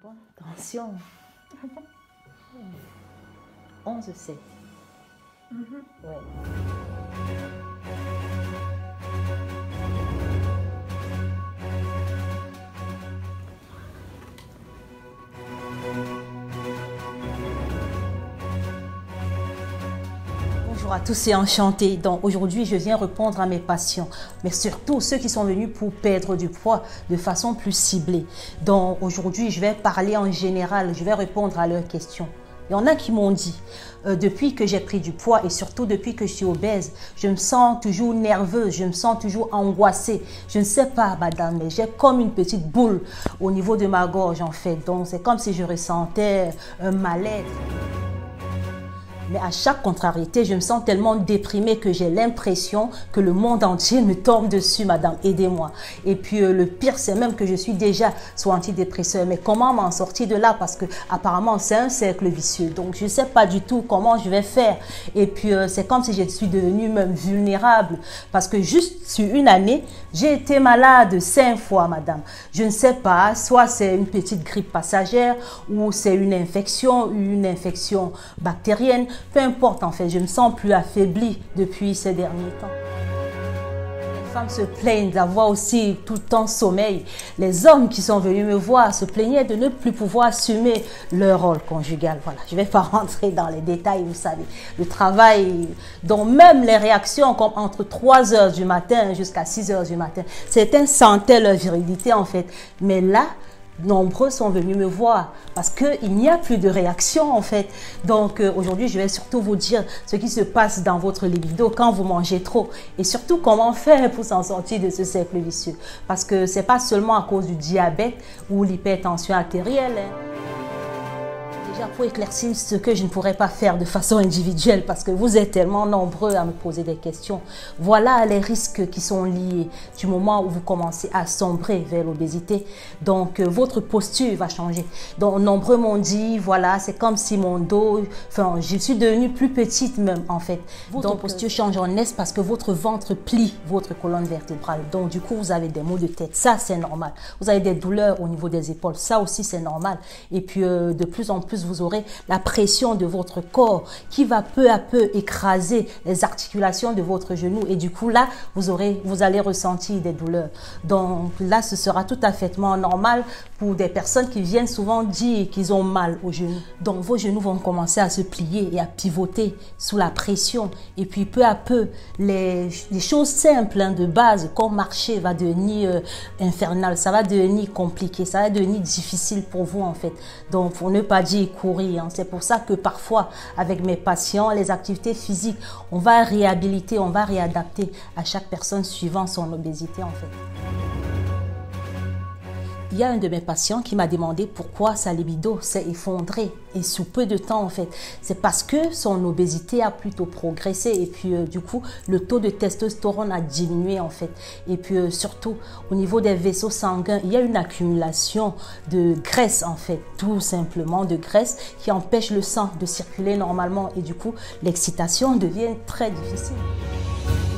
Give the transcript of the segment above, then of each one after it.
Bonne tension. 11,7. Ouais. Bonjour à tous et enchantée. Donc aujourd'hui, je viens répondre à mes patients, mais surtout ceux qui sont venus pour perdre du poids de façon plus ciblée. Donc aujourd'hui, je vais parler en général, je vais répondre à leurs questions. Il y en a qui m'ont dit, depuis que j'ai pris du poids et surtout depuis que je suis obèse, je me sens toujours nerveuse, je me sens toujours angoissée. Je ne sais pas, madame, mais j'ai comme une petite boule au niveau de ma gorge en fait. Donc c'est comme si je ressentais un mal-être. Mais à chaque contrariété, je me sens tellement déprimée que j'ai l'impression que le monde entier me tombe dessus, madame, aidez-moi. Et puis le pire, c'est même que je suis déjà sous antidépresseur. Mais comment m'en sortir de là? Parce que apparemment, c'est un cercle vicieux. Donc, je ne sais pas du tout comment je vais faire. Et puis, c'est comme si je suis devenue même vulnérable. Parce que juste sur une année, j'ai été malade 5 fois, madame. Je ne sais pas, soit c'est une petite grippe passagère ou c'est une infection bactérienne. Peu importe en fait, je me sens plus affaiblie depuis ces derniers temps. Les femmes se plaignent d'avoir aussi tout le temps sommeil. Les hommes qui sont venus me voir se plaignaient de ne plus pouvoir assumer leur rôle conjugal. Voilà, je ne vais pas rentrer dans les détails, vous savez. Le travail, dont même les réactions comme entre 3 h du matin jusqu'à 6 h du matin, certains sentaient leur virilité en fait. Mais là, nombreux sont venus me voir parce qu'il n'y a plus de réaction en fait. Donc aujourd'hui, je vais surtout vous dire ce qui se passe dans votre libido quand vous mangez trop et surtout comment faire pour s'en sortir de ce cercle vicieux. Parce que ce n'est pas seulement à cause du diabète ou l'hypertension artérielle. Déjà pour éclaircir ce que je ne pourrais pas faire de façon individuelle parce que vous êtes tellement nombreux à me poser des questions. Voilà les risques qui sont liés du moment où vous commencez à sombrer vers l'obésité. Donc votre posture va changer. Donc nombreux m'ont dit, voilà, c'est comme si mon dos, enfin je suis devenue plus petite même en fait. Votre posture change en est parce que votre ventre plie votre colonne vertébrale. Donc du coup vous avez des maux de tête, ça c'est normal. Vous avez des douleurs au niveau des épaules, ça aussi c'est normal. Et puis de plus en plus vous aurez la pression de votre corps qui va peu à peu écraser les articulations de votre genou et du coup là vous allez ressentir des douleurs. Donc là ce sera tout à fait normal pour des personnes qui viennent souvent dire qu'ils ont mal aux genoux. Donc vos genoux vont commencer à se plier et à pivoter sous la pression et puis peu à peu les choses simples de base comme marcher va devenir infernal, ça va devenir compliqué, ça va devenir difficile pour vous en fait. Donc pour ne pas dire courir. C'est pour ça que parfois, avec mes patients, les activités physiques, on va réhabiliter, on va réadapter à chaque personne suivant son obésité en fait. Il y a un de mes patients qui m'a demandé pourquoi sa libido s'est effondrée et sous peu de temps en fait. C'est parce que son obésité a plutôt progressé et puis du coup le taux de testostérone a diminué en fait. Et puis surtout au niveau des vaisseaux sanguins, il y a une accumulation de graisse en fait, tout simplement de graisse qui empêche le sang de circuler normalement et du coup l'excitation devient très difficile.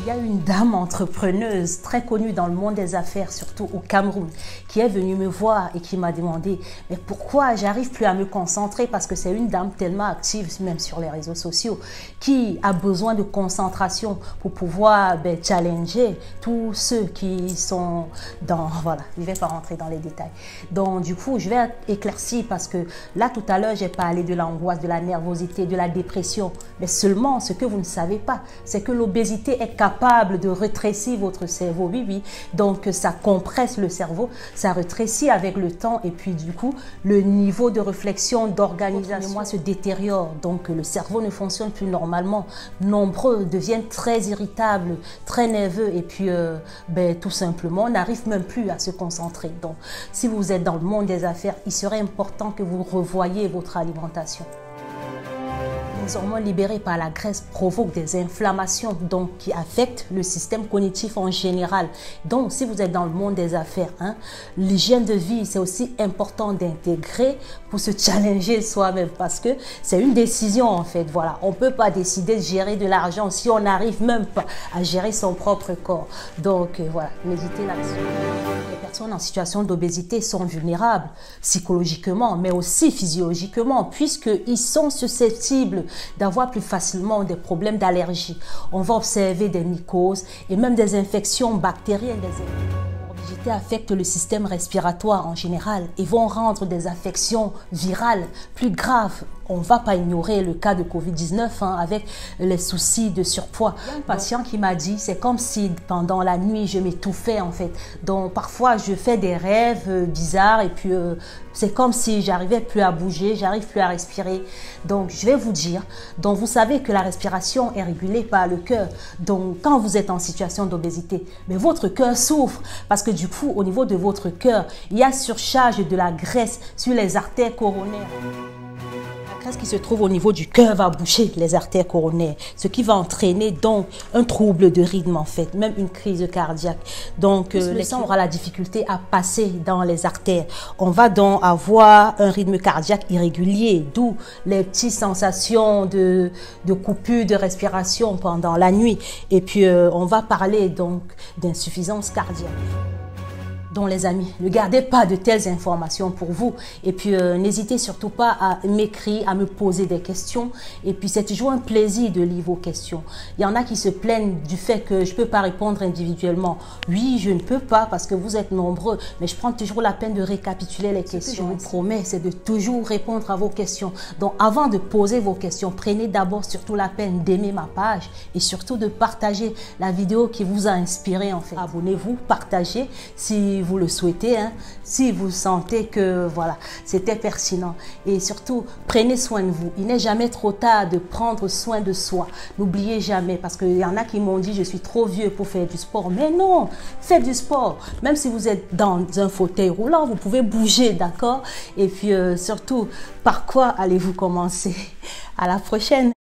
Il y a une dame entrepreneuse très connue dans le monde des affaires, surtout au Cameroun, qui est venue me voir et qui m'a demandé « Mais pourquoi j'arrive plus à me concentrer ?» Parce que c'est une dame tellement active, même sur les réseaux sociaux, qui a besoin de concentration pour pouvoir challenger tous ceux qui sont dans... Voilà, je ne vais pas rentrer dans les détails. Donc du coup, je vais éclaircir parce que là, tout à l'heure, j'ai parlé de l'angoisse, de la nervosité, de la dépression. Mais seulement, ce que vous ne savez pas, c'est que l'obésité est capable de rétrécir votre cerveau, oui. Donc, ça compresse le cerveau, ça rétrécit avec le temps et puis du coup, le niveau de réflexion, d'organisation se détériore. Donc, le cerveau ne fonctionne plus normalement. Nombreux deviennent très irritables, très nerveux et puis, tout simplement, on n'arrive même plus à se concentrer. Donc, si vous êtes dans le monde des affaires, il serait important que vous revoyiez votre alimentation. Les hormones libérées par la graisse provoquent des inflammations donc, qui affectent le système cognitif en général. Donc, si vous êtes dans le monde des affaires, l'hygiène de vie, c'est aussi important d'intégrer pour se challenger soi-même parce que c'est une décision en fait. Voilà, on ne peut pas décider de gérer de l'argent si on n'arrive même pas à gérer son propre corps. Donc, voilà, méditez là-dessus. Les personnes en situation d'obésité sont vulnérables psychologiquement, mais aussi physiologiquement, puisqu'ils sont susceptibles d'avoir plus facilement des problèmes d'allergie. On va observer des mycoses et même des infections bactériennes. L'obésité affecte le système respiratoire en général et vont rendre des affections virales plus graves. On ne va pas ignorer le cas de Covid-19 avec les soucis de surpoids. Il y a un patient qui m'a dit, c'est comme si pendant la nuit, je m'étouffais en fait. Donc parfois, je fais des rêves bizarres et puis c'est comme si j'arrivais plus à bouger, j'arrive plus à respirer. Donc je vais vous dire, donc vous savez que la respiration est régulée par le cœur. Donc quand vous êtes en situation d'obésité, mais votre cœur souffre parce que du coup, au niveau de votre cœur, il y a surcharge de la graisse sur les artères coronaires. La graisse qui se trouve au niveau du cœur va boucher les artères coronaires, ce qui va entraîner donc un trouble de rythme en fait, même une crise cardiaque. Donc le sang aura la difficulté à passer dans les artères. On va donc avoir un rythme cardiaque irrégulier, d'où les petites sensations de coupure de respiration pendant la nuit. Et puis on va parler donc d'insuffisance cardiaque. Donc les amis, ne gardez pas de telles informations pour vous et puis n'hésitez surtout pas à m'écrire, à me poser des questions et puis c'est toujours un plaisir de lire vos questions. Il y en a qui se plaignent du fait que je ne peux pas répondre individuellement. Oui, je ne peux pas parce que vous êtes nombreux, mais je prends toujours la peine de récapituler les questions. Ce que je vous promets, c'est de toujours répondre à vos questions. Donc avant de poser vos questions, prenez d'abord surtout la peine d'aimer ma page et surtout de partager la vidéo qui vous a inspiré en fait. Abonnez-vous, partagez si vous le souhaitez, si vous sentez que voilà, c'était pertinent. Et surtout, prenez soin de vous. Il n'est jamais trop tard de prendre soin de soi. N'oubliez jamais, parce qu'il y en a qui m'ont dit, je suis trop vieux pour faire du sport. Mais non, faites du sport. Même si vous êtes dans un fauteuil roulant, vous pouvez bouger, d'accord? Et puis surtout, par quoi allez-vous commencer? À la prochaine.